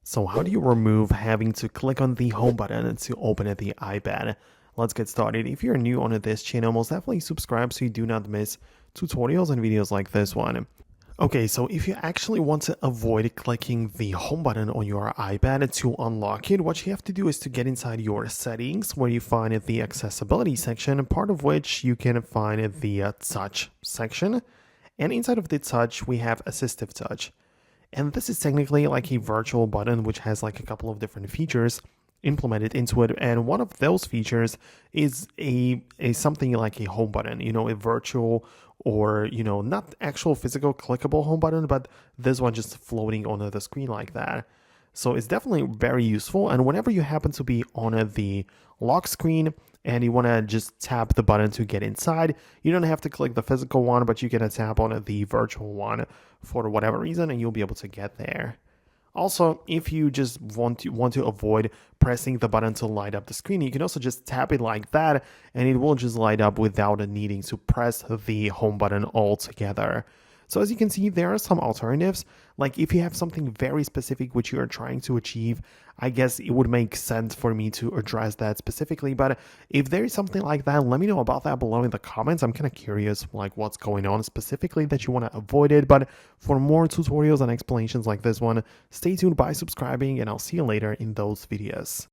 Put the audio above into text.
So how do you remove having to click on the home button to open the iPad? Let's get started. If you're new on this channel, most definitely subscribe so you do not miss tutorials and videos like this one. Okay, so if you actually want to avoid clicking the home button on your iPad to unlock it, what you have to do is to get inside your settings where you find the accessibility section, part of which you can find the touch section. And inside of the touch, we have assistive touch. And this is technically like a virtual button which has like a couple of different features implemented into it, and one of those features is a something like a home button, a virtual or not actual physical clickable home button, but this one just floating on the screen like that. So it's definitely very useful, and whenever you happen to be on the lock screen and you want to just tap the button to get inside, you don't have to click the physical one, but you can tap on the virtual one for whatever reason and you'll be able to get there. Also, if you just want to avoid pressing the button to light up the screen, you can also just tap it like that and it will just light up without needing to press the home button altogether. So as you can see, there are some alternatives. Like if you have something very specific which you are trying to achieve, I guess it would make sense for me to address that specifically. But if there is something like that, let me know about that below in the comments. I'm kind of curious like what's going on specifically that you want to avoid it. But for more tutorials and explanations like this one, stay tuned by subscribing and I'll see you later in those videos.